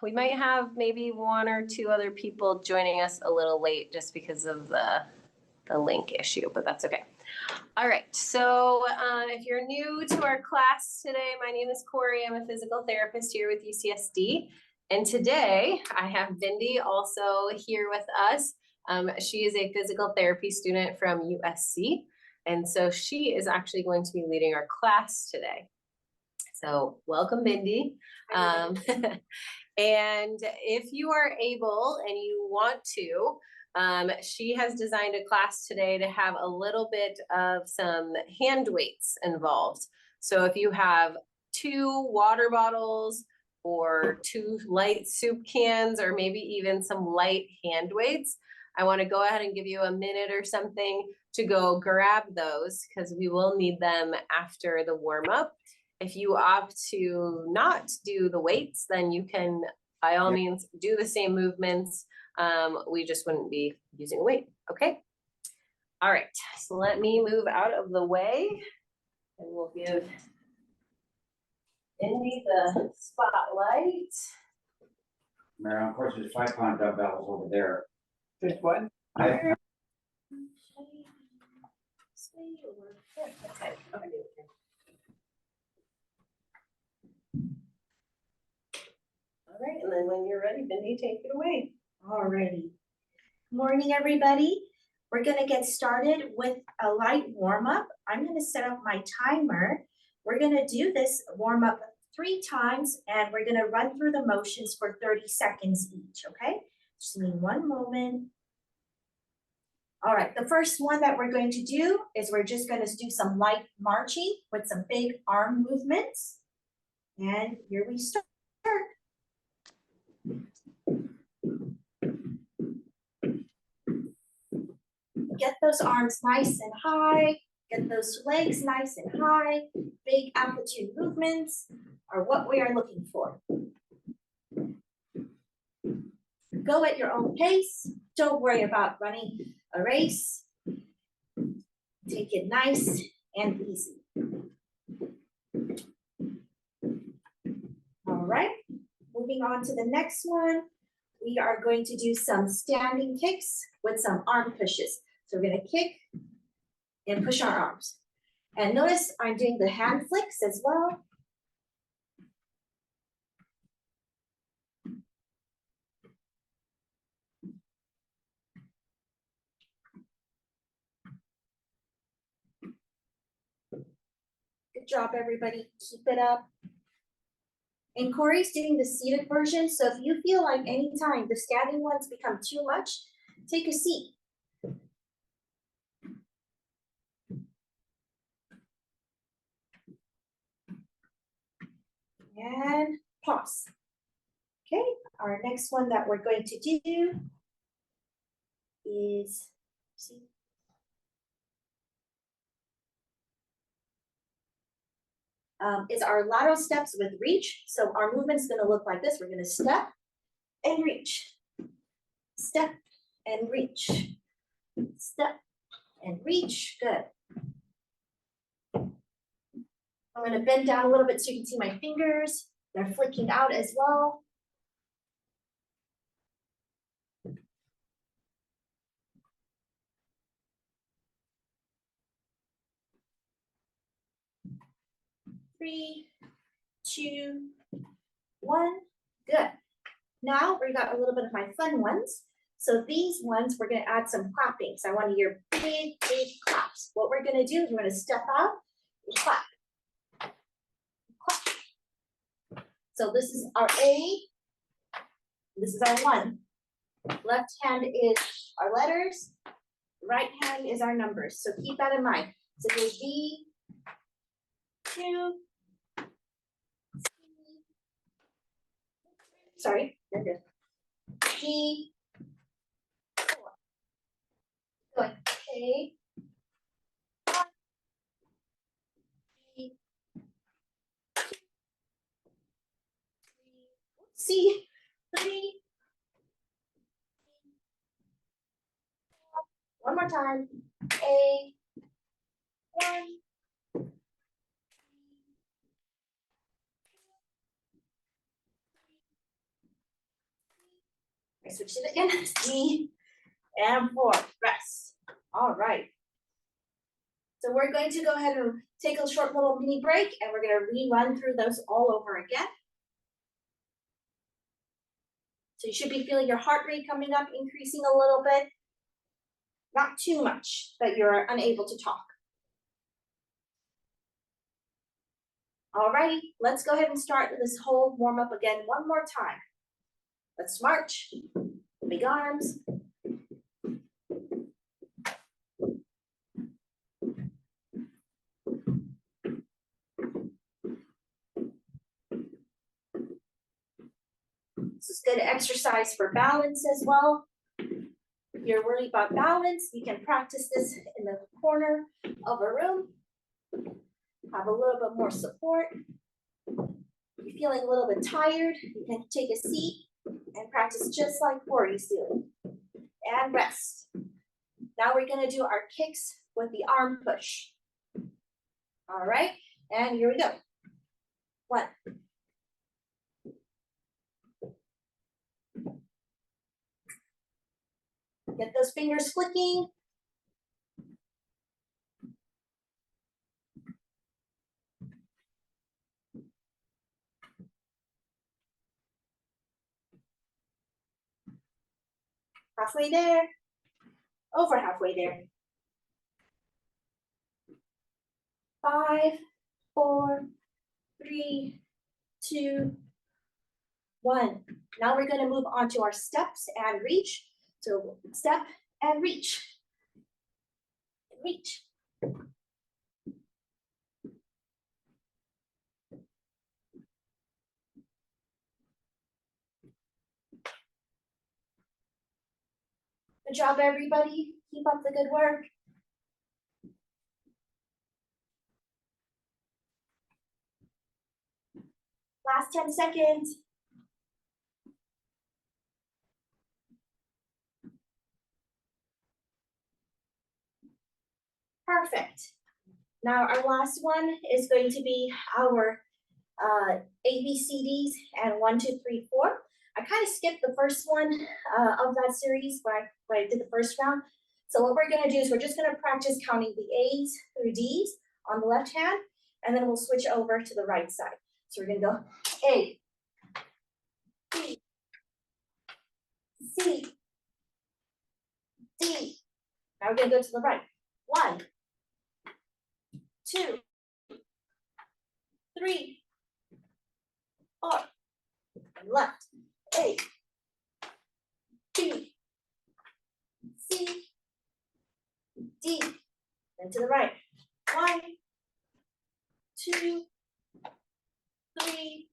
we might have maybe one or two other people joining us a little late just because of the link issue, but that's okay. All right, so if you're new to our class today, my name is Corey. I'm a physical therapist here with UCSD. And today I have Bindi also here with us. She is a physical therapy student from USC. And so she is actually going to be leading our class today. So welcome, Bindi. And if you are able and you want to, she has designed a class today to have a little bit of some hand weights involved. So if you have 2 water bottles or 2 light soup cans, or maybe even some light hand weights, I want to go ahead and give you a minute or something to go grab those because we will need them after the warm up. If you opt to not do the weights, then you can, by all means, do the same movements. We just wouldn't be using a weight, okay? All right, so let me move out of the way and we'll give Indy the spotlight. Mary, of course, there's 5-pound dumbbells over there. There's what? I, All right, and then when you're ready, Bindi, take it away. Alrighty. Morning, everybody. We're gonna get started with a light warm-up. I'm gonna set up my timer. We're gonna do this warm-up 3 times, and we're gonna run through the motions for 30 seconds each, okay? Just give me one moment. All right, the first one that we're going to do is we're just gonna do some light marching with some big arm movements. And here we start. Get those arms nice and high, get those legs nice and high. Big amplitude movements are what we are looking for. Go at your own pace. Don't worry about running a race. Take it nice and easy. All right, moving on to the next one. We are going to do some standing kicks with some arm pushes. So we're gonna kick and push our arms. And notice I'm doing the hand flicks as well. Good job, everybody. Keep it up. And Corey's doing the seated version. So if you feel like anytime the standing ones become too much, take a seat. And pause. Okay, our next one that we're going to do is, is our lateral steps with reach. So our movement's gonna look like this. We're gonna step and reach, step and reach, step and reach. Good. I'm gonna bend down a little bit so you can see my fingers. They're flicking out as well. Three, 2, 1, good. Now we got a little bit of my fun ones. So these ones, we're gonna add some clapping. So I want to hear big, big claps. What we're gonna do is we're gonna step out and clap. Clap. So this is our A, this is our 1. Left hand is our letters, right hand is our numbers. So keep that in mind. So there's B, 2, sorry, you're good. G, 4. Going A, 1, B, 2, 3, C, 3. One more time. A, 1. I switched it again, 3 and 4, rest. All right. So we're going to go ahead and take a short little mini break and we're gonna rerun through those all over again. So you should be feeling your heart rate coming up, increasing a little bit. Not too much that you're unable to talk. All righty, let's go ahead and start this whole warm up again one more time. Let's march, big arms. This is good exercise for balance as well. If you're worried about balance, you can practice this in the corner of a room. Have a little bit more support. If you're feeling a little bit tired, you can take a seat and practice just like Corey's doing. And rest. Now we're gonna do our kicks with the arm push. All right, and here we go. 1. Get those fingers flicking. Halfway there. Over halfway there. 5, 4, 3, 2, 1. Now we're going to move on to our steps and reach. So step and reach. Reach. Good job, everybody. Keep up the good work. Last 10 seconds. Perfect. Now our last one is going to be our ABCDs and 1, 2, 3, 4. I kind of skipped the first one of that series when I did the first round. So what we're going to do is we're just going to practice counting the A's through D's on the left hand, and then we'll switch over to the right side. So we're going to go A, B, C, D. Now we're going to go to the right. 1, 2, 3, 4, and left. A, B, C, D, and to the right. 1, 2, 3,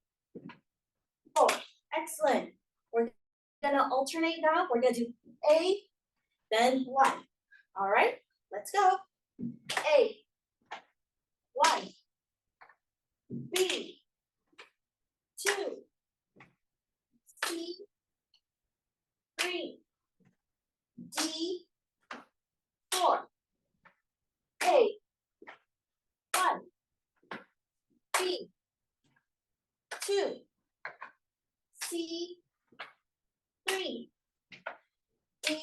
4. Excellent. We're gonna alternate now. We're gonna do A, then 1. All right, let's go. A, 1, B, 2, C, 3, D, 4. A, 1, B, 2, C, 3, D,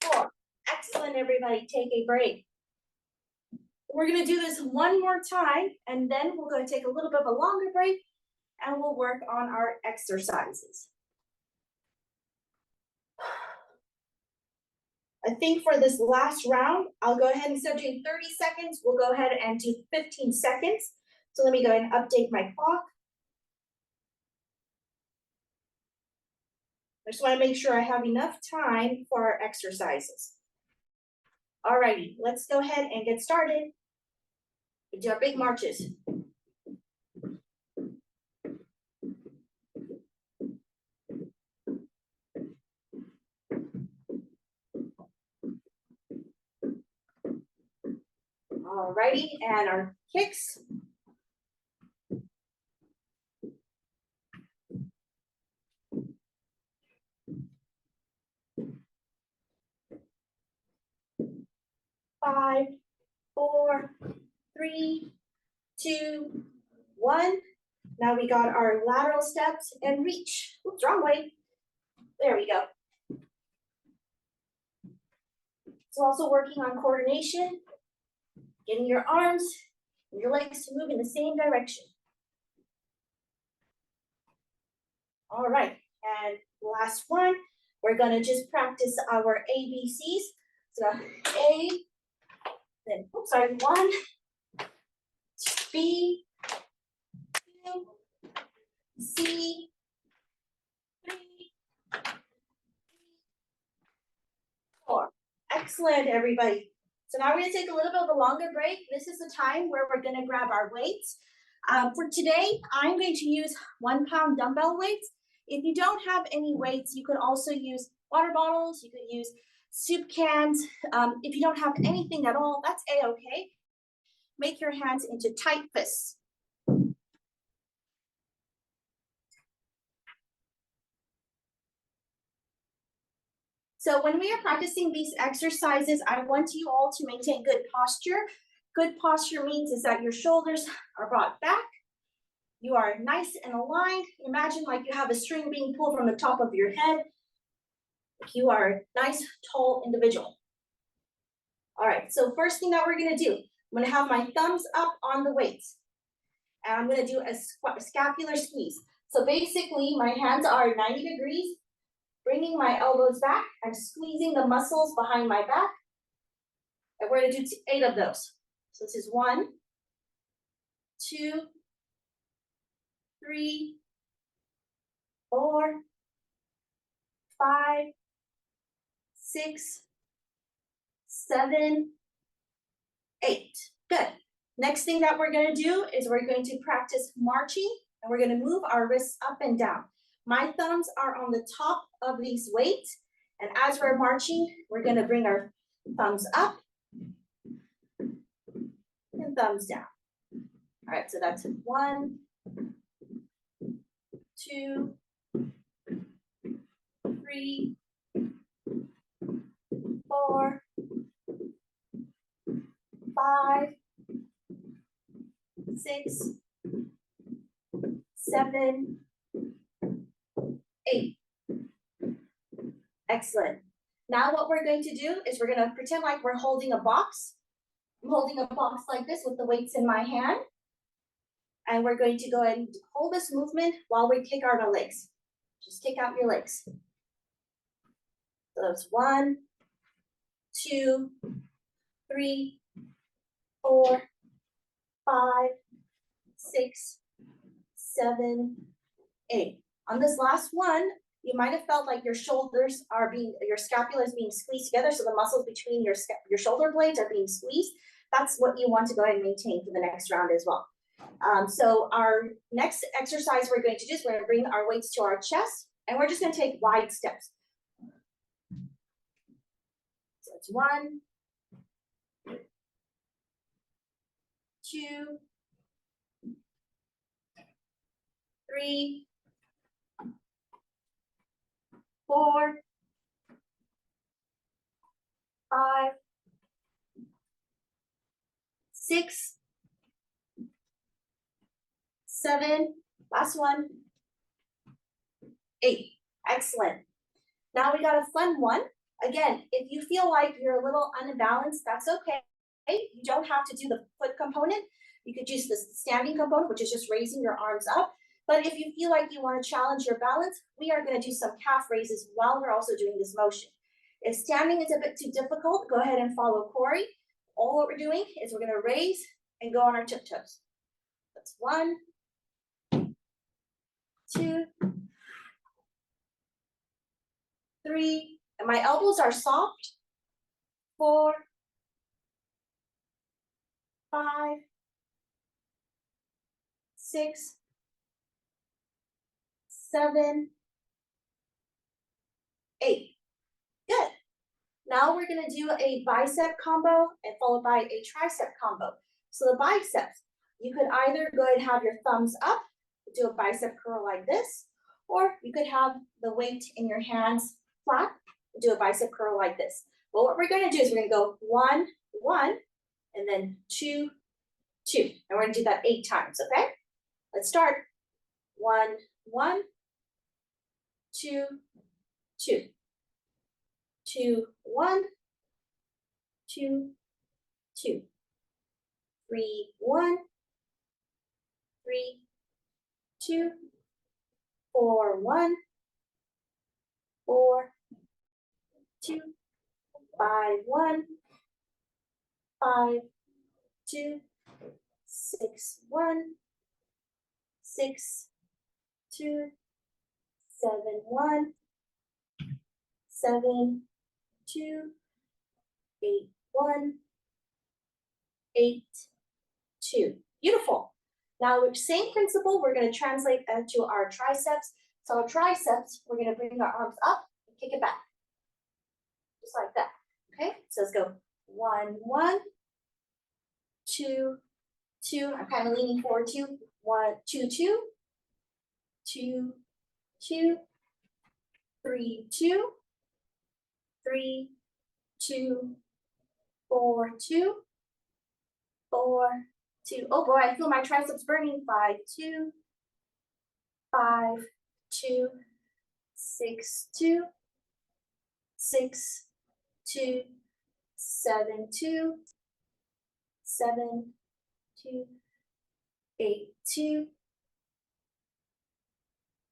4. Excellent, everybody. Take a break. We're going to do this one more time, and then we're going to take a little bit of a longer break, and we'll work on our exercises. I think for this last round, I'll go ahead and instead of doing 30 seconds, we'll go ahead and do 15 seconds. So let me go ahead and update my clock. I just want to make sure I have enough time for our exercises. All righty, let's go ahead and get started. We do our big marches. All righty, and our kicks. Five, 4, 3, 2, 1. Now we got our lateral steps and reach. Oops, wrong way. There we go. It's also working on coordination, getting your arms and your legs to move in the same direction. All right, and last one, we're gonna just practice our ABCs. So A, then, oops, sorry, 1, B, 2, C, 3, 4. Excellent, everybody. So now we're gonna take a little bit of a longer break. This is the time where we're gonna grab our weights. For today, I'm going to use 1 pound dumbbell weights. If you don't have any weights, you could also use water bottles, you could use soup cans. If you don't have anything at all, that's a-okay. Make your hands into tight fists. So when we are practicing these exercises, I want you all to maintain good posture. Good posture means is that your shoulders are brought back. You are nice and aligned. Imagine like you have a string being pulled from the top of your head. You are a nice, tall individual. All right, so first thing that we're gonna do, I'm gonna have my thumbs up on the weights. And I'm gonna do a scapular squeeze. So basically, my hands are 90 degrees, bringing my elbows back. I'm squeezing the muscles behind my back. And we're gonna do 8 of those. So this is 1, 2, 3, 4, 5, 6, 7, 8. Good. Next thing that we're gonna do is we're going to practice marching, and we're gonna move our wrists up and down. My thumbs are on the top of these weights, and as we're marching, we're gonna bring our thumbs up and thumbs down. All right, so that's 1, 2, 3, 4, 5, 6, 7, 8. Excellent. Now what we're going to do is we're going to pretend like we're holding a box. I'm holding a box like this with the weights in my hand. And we're going to go ahead and hold this movement while we kick out our legs. Just kick out your legs. So that's 1, 2, 3, 4, 5, 6, 7, 8. On this last one, you might have felt like your shoulders are your scapula is being squeezed together, so the muscles between your shoulder blades are being squeezed. That's what you want to go ahead and maintain for the next round as well. So our next exercise we're going to do is we're going to bring our weights to our chest, and we're just going to take wide steps. So it's 1, 2, 3, 4, 5, 6, 7, last one, 8. Excellent. Now we got a fun one. Again, if you feel like you're a little unbalanced, that's okay. You don't have to do the foot component. You could use the standing component, which is just raising your arms up. But if you feel like you want to challenge your balance, we are going to do some calf raises while we're also doing this motion. If standing is a bit too difficult, go ahead and follow Corey. All what we're doing is we're going to raise and go on our tiptoes. That's 1, 2, 3, and my elbows are soft. 4, 5, 6, 7, 8. Good. Now we're going to do a bicep combo and followed by a tricep combo. So the biceps, you could either go ahead and have your thumbs up, do a bicep curl like this, or you could have the weight in your hands flat, do a bicep curl like this. But what we're going to do is we're going to go 1, 1, and then 2, 2. And we're going to do that 8 times, okay? Let's start. 1, 1, 2, 2, 2, 1, 2, 2, 3, 1, 3, 2, 4, 1, 4, 2, 5, 1, 5, 2, 6, 1, 6, 2, 7, 1, 7, 2, 8, 1, 8, 2. Beautiful. Now, same principle, we're going to translate that to our triceps. So our triceps, we're going to bring our arms up and kick it back. Just like that. Okay, so let's go 1, 1, 2, 2. I'm kind of leaning forward, 2, 1, 2, 2, 2, 2, 3, 2, 3, 2, 4, 2, 4, 2. Oh boy, I feel my triceps burning. 5, 2, 5, 2, 6, 2, 6, 2, 7, 2, 7, 2, 8, 2,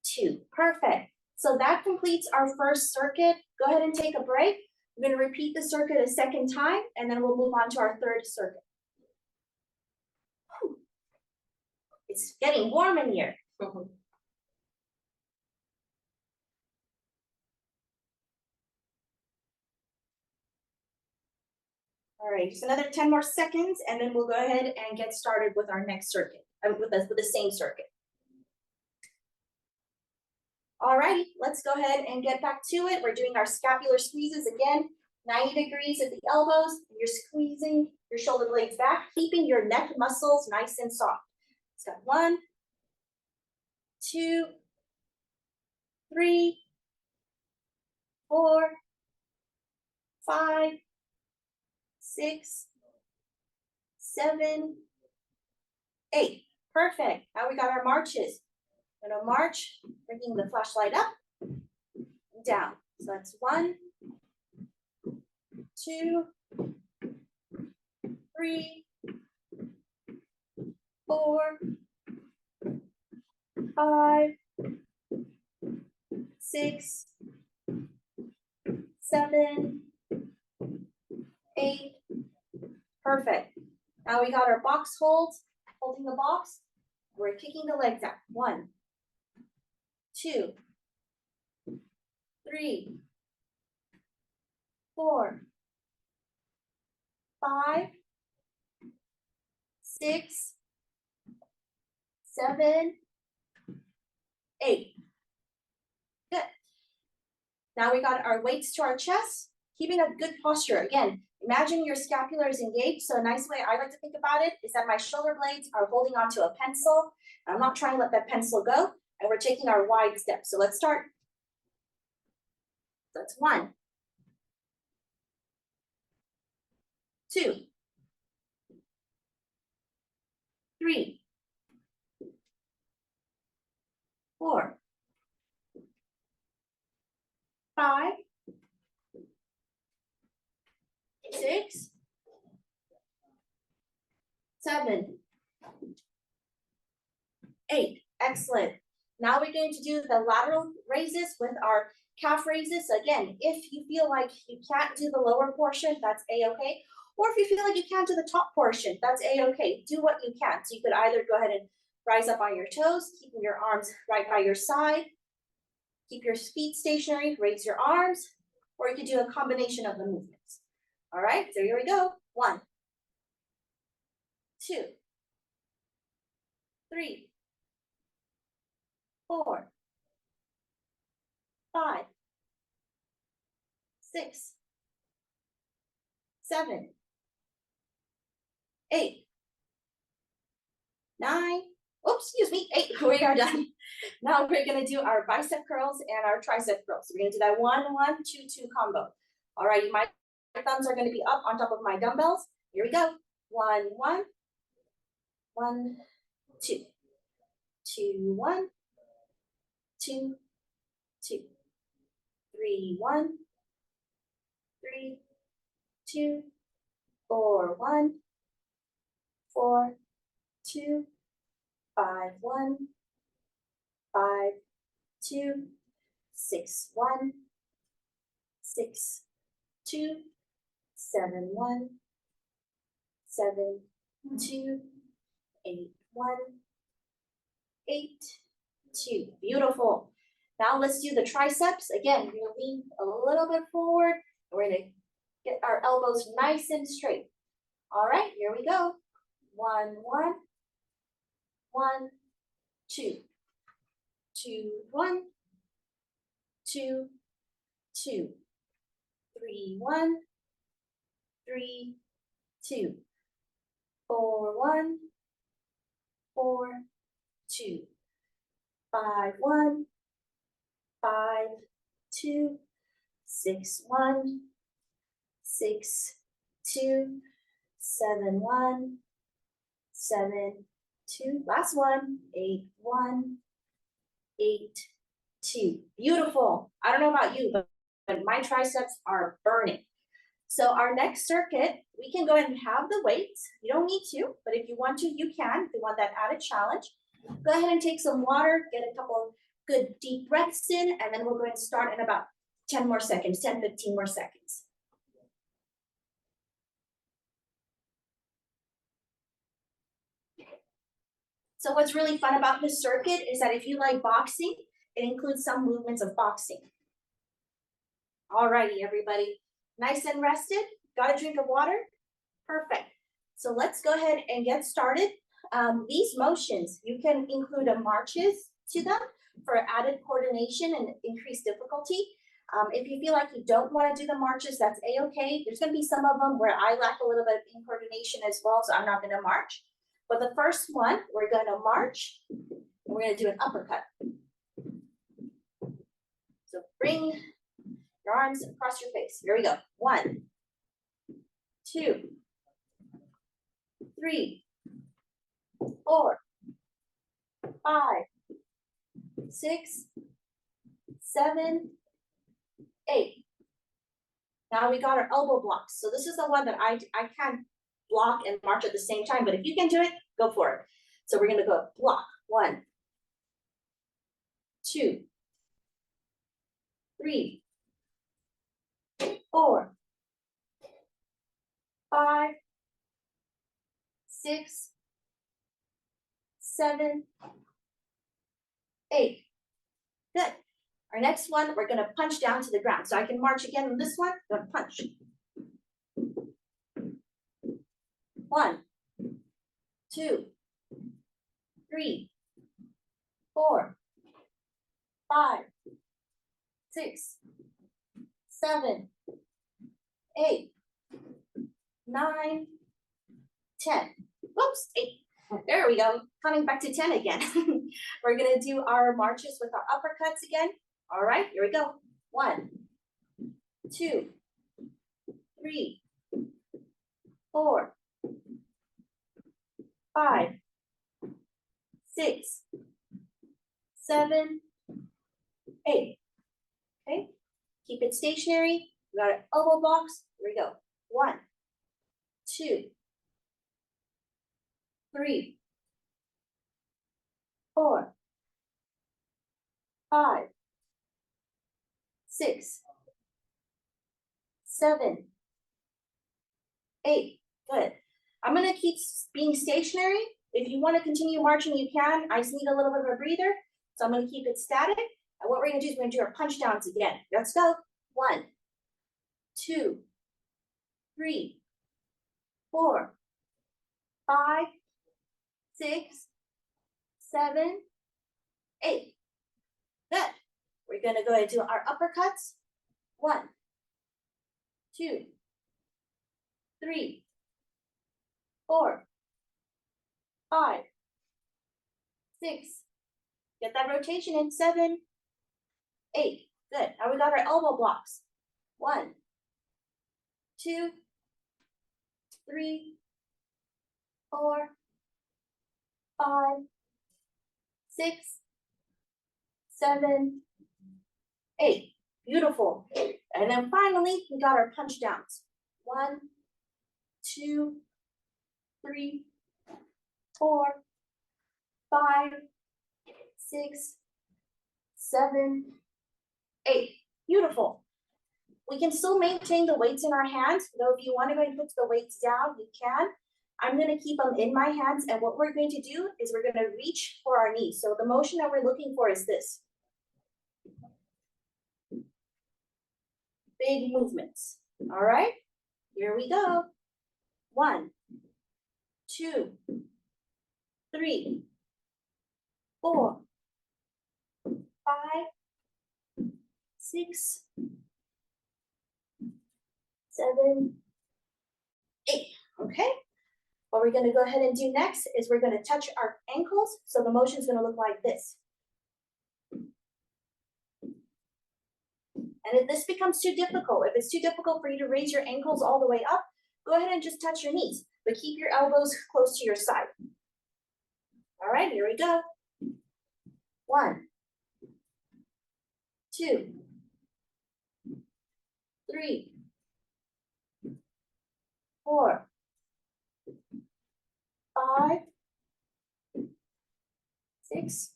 2. Perfect. So that completes our first circuit. Go ahead and take a break. We're going to repeat the circuit a second time, and then we'll move on to our third circuit. Whew. It's getting warm in here. All right, just another 10 more seconds, and then we'll go ahead and get started with our next circuit, with the same circuit. All right, let's go ahead and get back to it. We're doing our scapular squeezes again, 90 degrees at the elbows. You're squeezing your shoulder blades back, keeping your neck muscles nice and soft. So 1, 2, 3, 4, 5, 6, 7, 8. Perfect. Now we got our marches. We're gonna march, bringing the flashlight up, down. So that's 1, 2, 3, 4, 5, 6, 7, 8. Perfect. Now we got our box holds, holding the box. We're kicking the legs out. 1, 2, 3, 4, 5, 6, 7, 8. Good. Now we got our weights to our chest, keeping a good posture. Again, imagine your scapula is engaged. So a nice way I like to think about it is that my shoulder blades are holding onto a pencil. I'm not trying to let that pencil go, and we're taking our wide steps. So let's start. That's 1, 2, 3, 4, 5, 6, 7, 8. Excellent. Now we're going to do the lateral raises with our calf raises. So again, if you feel like you can't do the lower portion, that's a-okay. Or if you feel like you can't do the top portion, that's a-okay. Do what you can. So you could either go ahead and rise up on your toes, keeping your arms right by your side. Keep your feet stationary, raise your arms, or you could do a combination of the movements. All right, so here we go. 1, 2, 3, 4, 5, 6, 7, 8, 9, oops, excuse me, 8, we are done. Now we're gonna do our bicep curls and our tricep curls. So we're gonna do that 1, 1, 2, 2 combo. All right, my thumbs are gonna be up on top of my dumbbells. Here we go. 1, 1, 1, 2, 2, 1, 2, 2, 3, 1, 3, 2, 4, 1, 4, 2, 5, 1, 5, 2, 6, 1, 6, 2, 7, 1, 7, 2, 8, 1, 8, 2. Beautiful. Now let's do the triceps. Again, we're gonna lean a little bit forward. We're gonna get our elbows nice and straight. All right, here we go. 1, 1, 1, 2, 2, 1, 2, 2, 3, 1, 3, 2, 4, 1, 4, 2, 5, 1, 5, 2, 6, 1, 6, 2, 7, 1, 7, 2, last one, 8, 1, 8, 2. Beautiful. I don't know about you, but my triceps are burning. So our next circuit, we can go ahead and have the weights. You don't need to, but if you want to, you can. If you want that added challenge, go ahead and take some water, get a couple good deep breaths in, and then we'll go ahead and start in about 10 more seconds, 10, 15 more seconds. So what's really fun about this circuit is that if you like boxing, it includes some movements of boxing. Alrighty, everybody, nice and rested, got a drink of water? Perfect. So let's go ahead and get started. These motions, you can include marches to them for added coordination and increased difficulty. If you feel like you don't want to do the marches, that's a-okay. There's going to be some of them where I lack a little bit of coordination as well, so I'm not going to march. But the first one, we're going to march, and we're going to do an uppercut. So bring your arms across your face. Here we go. 1, 2, 3, 4, 5, 6, 7, 8. Now we got our elbow blocks. So this is the one that I can't block and march at the same time, but if you can do it, go for it. So we're gonna go block. 1, 2, 3, 4, 5, 6, 7, 8. Good. Our next one, we're gonna punch down to the ground. So I can march again on this one, go punch. 1, 2, 3, 4, 5, 6, 7, 8, 9, 10. Whoops, 8. There we go. Coming back to 10 again. We're gonna do our marches with our uppercuts again. All right, here we go. 1, 2, 3, 4, 5, 6, 7, 8. Okay, keep it stationary. We got our elbow blocks. Here we go. 1, 2, 3, 4, 5, 6, 7, 8. Good. I'm gonna keep being stationary. If you want to continue marching, you can. I just need a little bit of a breather, so I'm gonna keep it static. And what we're gonna do is we're gonna do our punch downs again. Let's go. 1, 2, 3, 4, 5, 6, 7, 8. Good. We're gonna go ahead and do our uppercuts. 1, 2, 3, 4, 5, 6. Get that rotation in. 7, 8. Good. Now we got our elbow blocks. 1, 2, 3, 4, 5, 6, 7, 8. Beautiful. And then finally, we got our punch downs. 1, 2, 3, 4, 5, 6, 7, 8. Beautiful. We can still maintain the weights in our hands, though if you want to go and put the weights down, you can. I'm going to keep them in my hands, and what we're going to do is we're going to reach for our knees. So the motion that we're looking for is this. Big movements. All right, here we go. 1, 2, 3, 4, 5, 6, 7, 8. Okay. What we're going to go ahead and do next is we're going to touch our ankles. So the motion is going to look like this. And if this becomes too difficult, if it's too difficult for you to raise your ankles all the way up, go ahead and just touch your knees, but keep your elbows close to your side. All right, here we go. 1, 2, 3, 4, 5, 6,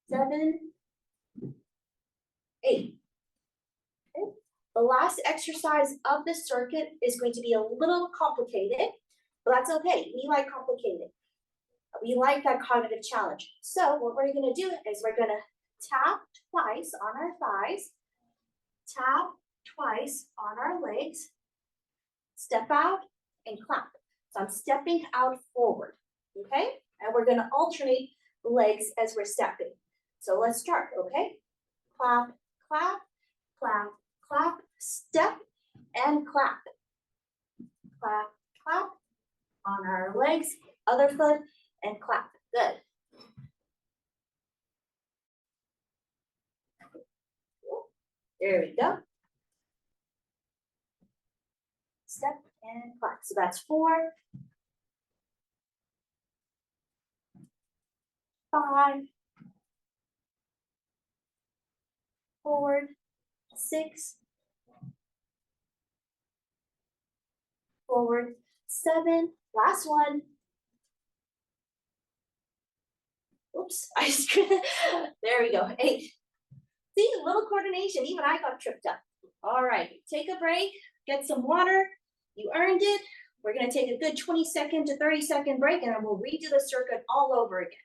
7, 8. Okay. The last exercise of this circuit is going to be a little complicated, but that's okay. We like complicated. We like that cognitive challenge. So what we're going to do is we're going to tap twice on our thighs, tap twice on our legs, step out and clap. So I'm stepping out forward, okay? And we're going to alternate legs as we're stepping. So let's start, okay? Clap, clap, clap, clap, step, and clap. Clap, clap on our legs, other foot, and clap. Good. There we go. Step and clap. So that's 4, 5, forward, 6, forward, 7, last one. Oops, there we go, 8. See, a little coordination, even I got tripped up. All right, take a break, get some water. You earned it. We're gonna take a good 20-second to 30-second break, and then we'll redo the circuit all over again.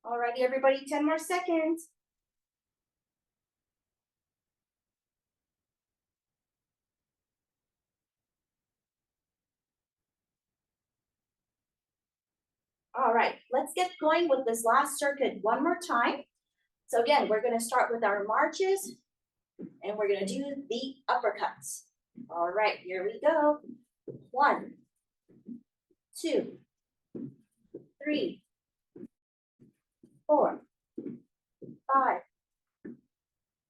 All righty, everybody, 10 more seconds. All right, let's get going with this last circuit one more time. So again, we're gonna start with our marches, and we're gonna do the uppercuts. All right, here we go. 1, 2, 3, 4, 5,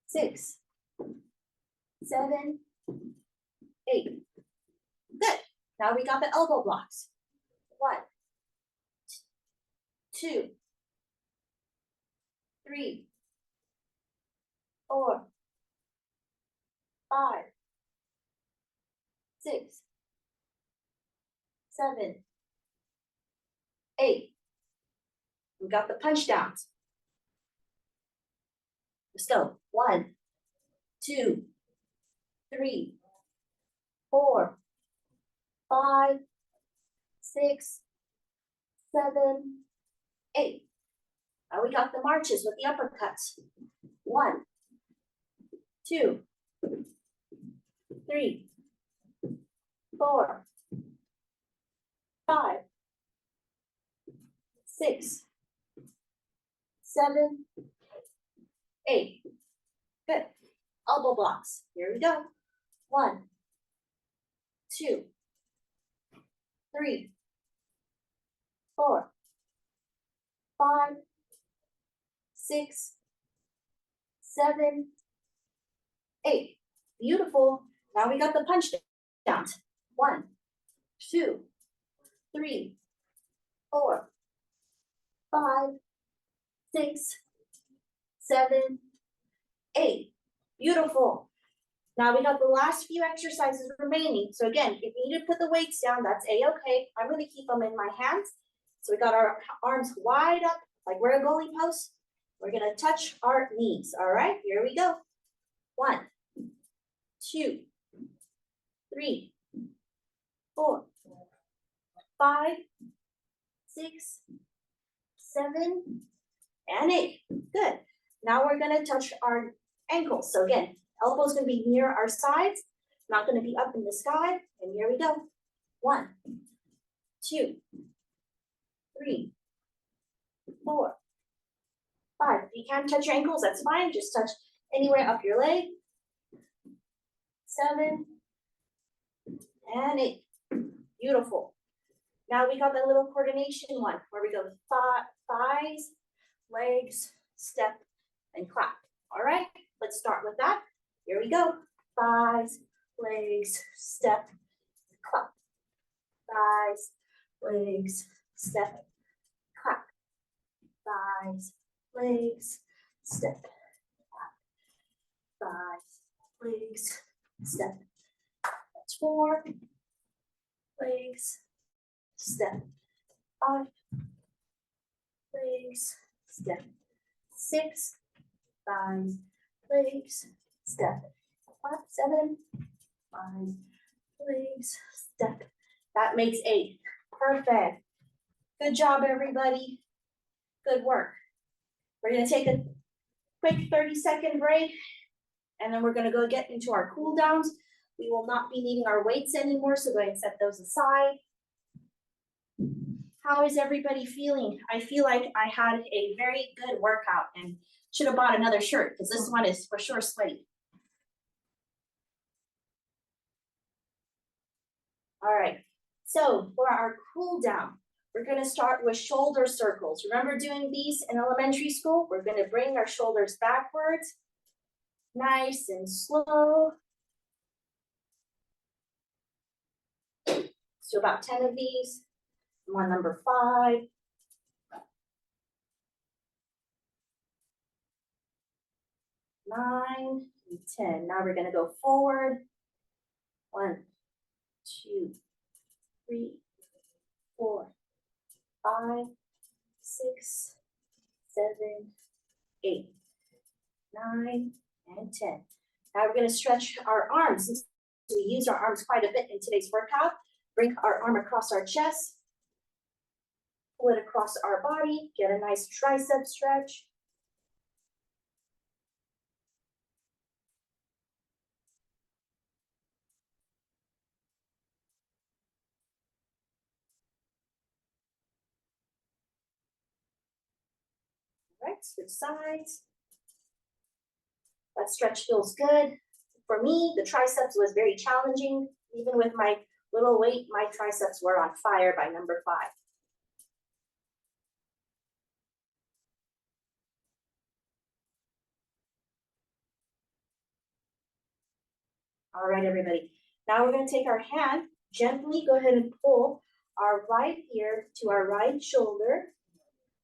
6, 7, 8. Good. Now we got the elbow blocks. 1, 2, 3, 4, 5, 6, 7, 8. We got the punch downs. Let's go. 1, 2, 3, 4, 5, 6, 7, 8. Now we got the marches with the uppercuts. 1, 2, 3, 4, 5, 6, 7, 8. Good. Elbow blocks. Here we go. 1, 2, 3, 4, 5, 6, 7, 8. Beautiful. Now we got the punch downs. 1, 2, 3, 4, 5, 6, 7, 8. Beautiful. Now we got the last few exercises remaining. So again, if you need to put the weights down, that's a-okay. I'm going to keep them in my hands. So we got our arms wide up, like we're a goalie post. We're going to touch our knees. All right, here we go. 1, 2, 3, 4, 5, 6, 7, and 8. Good. Now we're going to touch our ankles. So again, elbows going to be near our sides, not going to be up in the sky. And here we go. 1, 2, 3, 4, 5. If you can't touch your ankles, that's fine. Just touch anywhere up your leg. 7 and 8. Beautiful. Now we got the little coordination one where we go thighs, legs, step, and clap. All right, let's start with that. Here we go. Thighs, legs, step, clap. Thighs, legs, step, clap. Thighs, legs, step, clap. Thighs, legs, step. That's 4. Legs, step. 5. Legs, step. 6. Thighs, legs, step. 7. Thighs, legs, step. That makes 8. Perfect. Good job, everybody. Good work. We're going to take a quick 30-second break, and then we're going to go get into our cool downs. We will not be needing our weights anymore, so go ahead and set those aside. How is everybody feeling? I feel like I had a very good workout and should have bought another shirt because this one is for sure sweaty. All right, so for our cool down, we're going to start with shoulder circles. Remember doing these in elementary school? We're going to bring our shoulders backwards, nice and slow. So about 10 of these. I'm on number 5. 9 and 10. Now we're going to go forward. 1, 2, 3, 4, 5, 6, 7, 8, 9, and 10. Now we're going to stretch our arms. Since we use our arms quite a bit in today's workout, bring our arm across our chest, pull it across our body, get a nice tricep stretch. All right, switch sides. That stretch feels good. For me, the triceps was very challenging. Even with my little weight, my triceps were on fire by number 5. All right, everybody. Now we're going to take our hand, gently go ahead and pull our right ear to our right shoulder.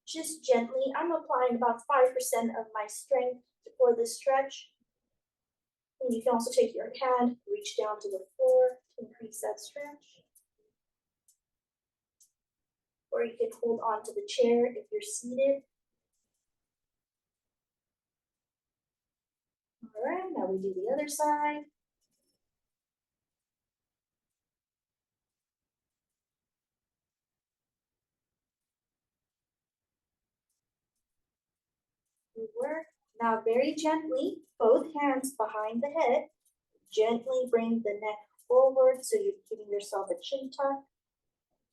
Just gently. I'm applying about 5% of my strength for this stretch. And you can also take your hand, reach down to the floor to increase that stretch. Or you can hold on to the chair if you're seated. All right, now we do the other side. Good work. Now very gently, both hands behind the head. Gently bring the neck forward so you're giving yourself a chin tuck.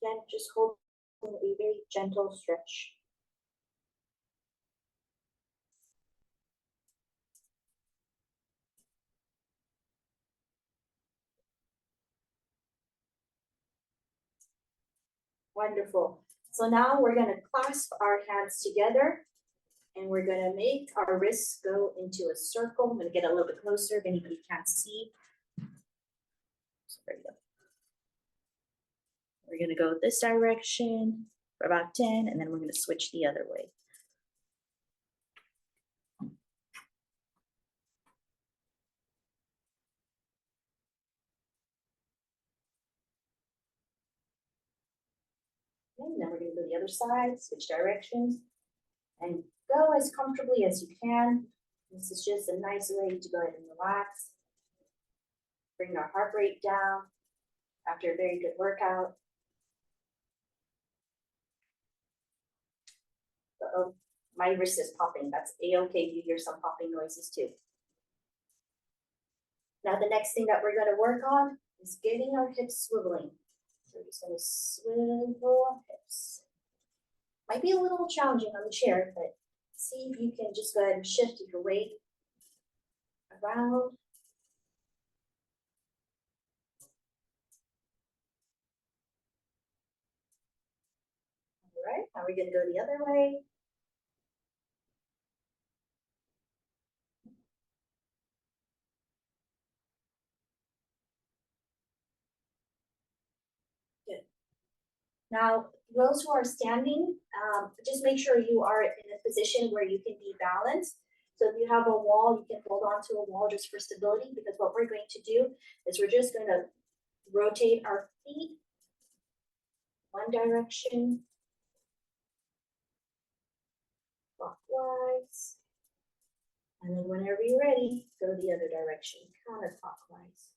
Again, just holding a very gentle stretch. Wonderful. So now we're gonna clasp our hands together and we're gonna make our wrists go into a circle. I'm gonna get a little bit closer if anybody can't see. So there you go. We're gonna go this direction for about 10, and then we're gonna switch the other way. And then we're gonna go the other side, switch directions, and go as comfortably as you can. This is just a nice way to go ahead and relax. Bring our heart rate down after a very good workout. Uh-oh, my wrist is popping. That's a-okay. You hear some popping noises too. Now the next thing that we're gonna work on is getting our hips swiveling. So we're just gonna swivel our hips. Might be a little challenging on the chair, but see if you can just go ahead and shift your weight around. All right, now we're gonna go the other way. Good. Now, those who are standing, just make sure you are in a position where you can be balanced. So if you have a wall, you can hold on to a wall just for stability, because what we're going to do is we're just gonna rotate our feet one direction, clockwise, and then whenever you're ready, go the other direction, counterclockwise.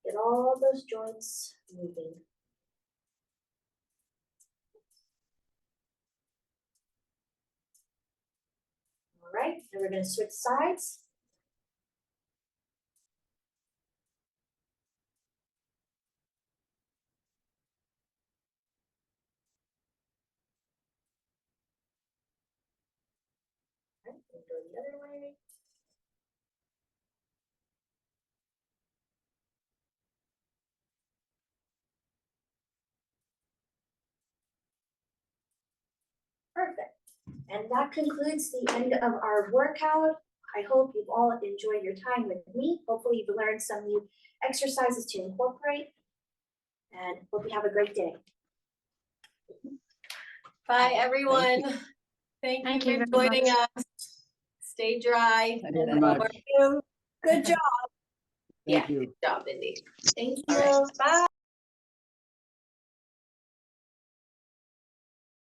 Get all those joints moving. All right, then we're gonna switch sides. All right, and go the other way. Perfect. And that concludes the end of our workout. I hope you've all enjoyed your time with me. Hopefully you've learned some new exercises to incorporate, and hope you have a great day. Bye, everyone. Thank you for joining us. Stay dry. Thank you very much. Good job. Thank you. Good job, Mindy. Thank All you. right. Bye.